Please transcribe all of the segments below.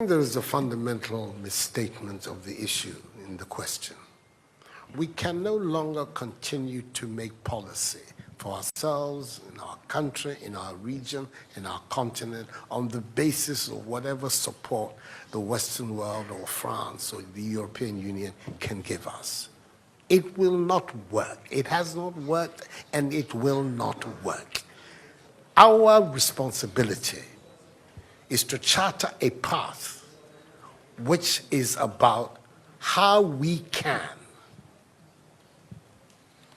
There is a fundamental misstatement of the issue in the question. We can no longer continue to make policy for ourselves, in our country, in our region, in our continent, on the basis of whatever support the Western world or France or the European Union can give us. It will not work. It has not worked, and it will not work. Our responsibility is to charter a path which is about how we can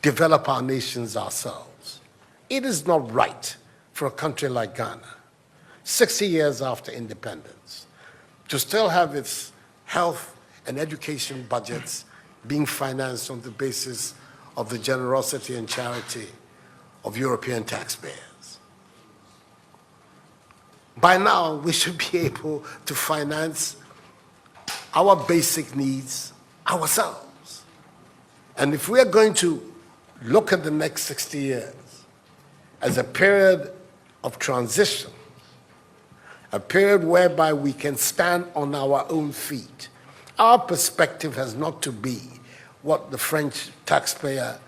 develop our nations ourselves. It is not right for a country like Ghana, 60 years after independence, to still have its health and education budgets being financed on the basis of the generosity and charity of European taxpayers. By now, we should be able to finance our basic needs ourselves. And if we are going to look at the next 60 years as a period of transition, a period whereby we can stand on our own feet, our perspective has not to be what the French taxpayer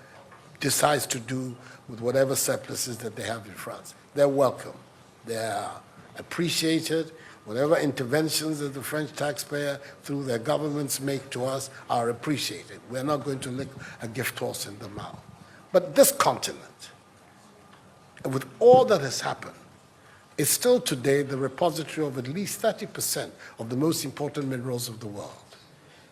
decides to do with whatever surpluses that they have in France. They're welcome. They're appreciated. Whatever interventions that the French taxpayer through their governments make to us are appreciated. We're not going to lick a gift horse in the mouth. But this continent, with all that has happened, is still today the repository of at least 30% of the most important minerals of the world.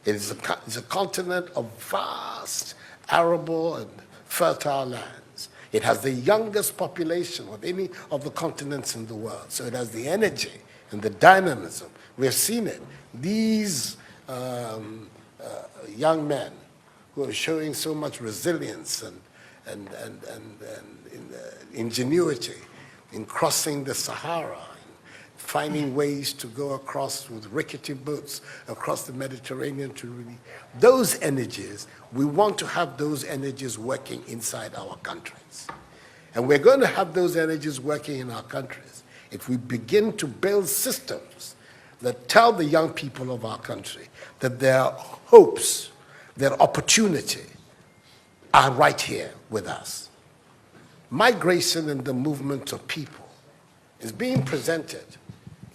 It is a continent of vast, arable and fertile lands. It has the youngest population of any of the continents in the world. So it has the energy and the dynamism. We have seen it. These young men who are showing so much resilience and ingenuity in crossing the Sahara, finding ways to go across with rickety boats across the Mediterranean to really, those energies, we want to have those energies working inside our countries. And we're going to have those energies working in our countries if we begin to build systems that tell the young people of our country that their hopes, their opportunity are right here with us. Migration and the movement of people is being presented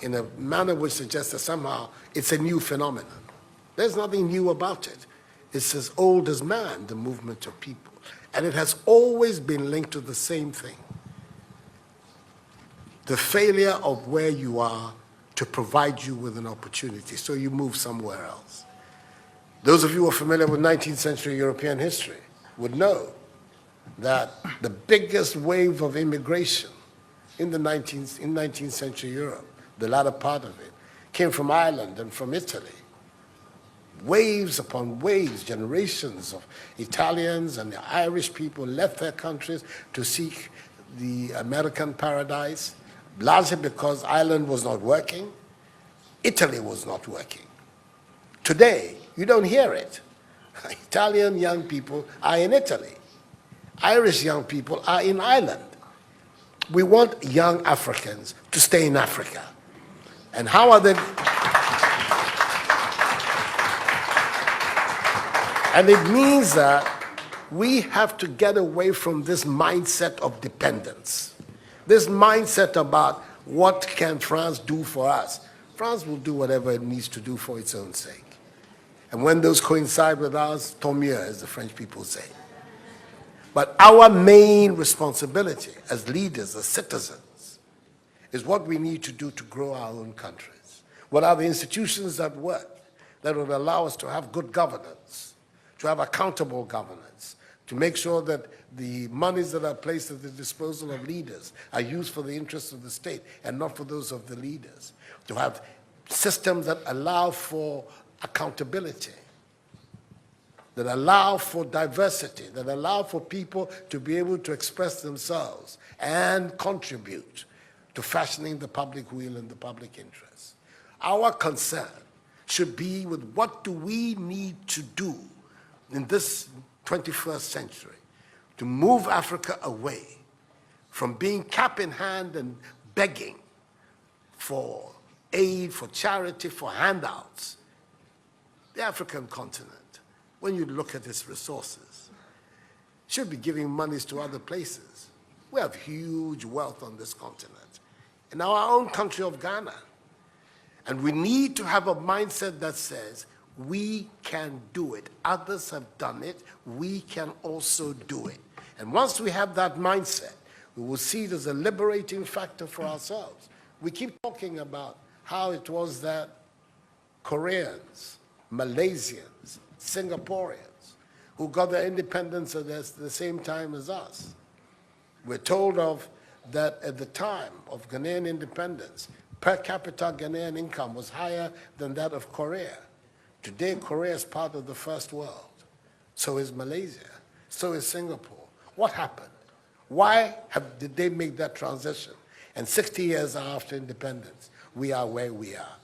in a manner which suggests that somehow it's a new phenomenon. There's nothing new about it. It's as old as man, the movement of people. And it has always been linked to the same thing: the failure of where you are to provide you with an opportunity, so you move somewhere else. Those of you who are familiar with 19th century European history would know that the biggest wave of immigration in 19th century Europe, the latter part of it, came from Ireland and from Italy. Waves upon waves, generations of Italians and the Irish people left their countries to seek the American paradise, largely because Ireland was not working, Italy was not working. Today, you don't hear it. Italian young people are in Italy. Irish young people are in Ireland. We want young Africans to stay in Africa. And how are they? And it means that we have to get away from this mindset of dependence. This mindset about what can France do for us. France will do whatever it needs to do for its own sake. And when those coincide with ours, tant mieux, as the French people say. But our main responsibility as leaders, as citizens, is what we need to do to grow our own countries. What are the institutions that work, that will allow us to have good governance, to have accountable governance, to make sure that the monies that are placed at the disposal of leaders are used for the interests of the state and not for those of the leaders, to have systems that allow for accountability, that allow for diversity, that allow for people to be able to express themselves and contribute to fashioning the public will and the public interest. Our concern should be with what do we need to do in this 21st century to move Africa away from being cap in hand and begging for aid, for charity, for handouts. The African continent, when you look at its resources, should be giving monies to other places. We have huge wealth on this continent, in our own country of Ghana. And we need to have a mindset that says, we can do it. Others have done it. We can also do it. And once we have that mindset, we will see it as a liberating factor for ourselves. We keep talking about how it was that Koreans, Malaysians, Singaporeans, who got their independence at the same time as us. We're told of that at the time of Ghanaian independence, per capita Ghanaian income was higher than that of Korea. Today, Korea is part of the first world. So is Malaysia. So is Singapore. What happened? Why did they make that transition? And 60 years after independence, we are where we are.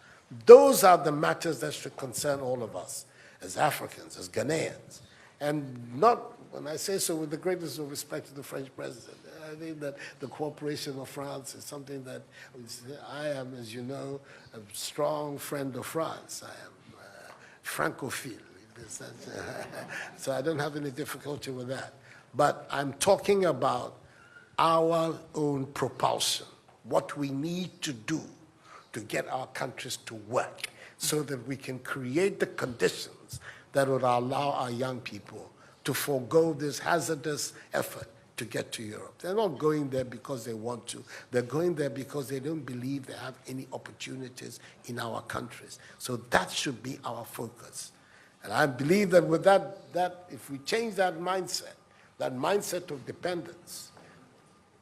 Those are the matters that should concern all of us as Africans, as Ghanaians. And not, when I say so with the greatest of respect to the French president, I think that the cooperation of France is something that I am, as you know, a strong friend of France. I am Francophile. So I don't have any difficulty with that. But I'm talking about our own propulsion, what we need to do to get our countries to work so that we can create the conditions that would allow our young people to forego this hazardous effort to get to Europe. They're not going there because they want to. They're going there because they don't believe they have any opportunities in our countries. So that should be our focus. And I believe that with that if we change that mindset of dependence,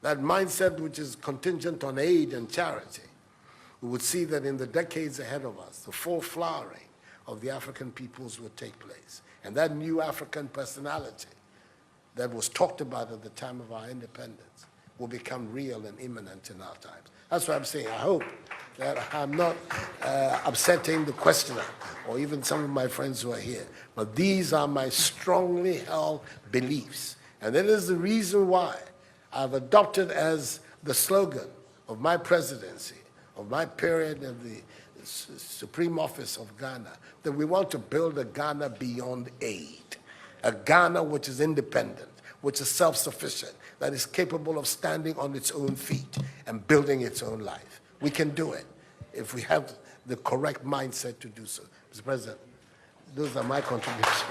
that mindset which is contingent on aid and charity, we would see that in the decades ahead of us, the full flowering of the African peoples would take place. And that new African personality that was talked about at the time of our independence will become real and imminent in our times. That's what I'm saying. I hope that I'm not upsetting the questioner or even some of my friends who are here. But these are my strongly held beliefs. And that is the reason why I've adopted as the slogan of my presidency, of my period of the Supreme Office of Ghana, that we want to build a Ghana beyond aid, a Ghana which is independent, which is self-sufficient, that is capable of standing on its own feet and building its own life. We can do it if we have the correct mindset to do so. Mr. President, those are my contributions.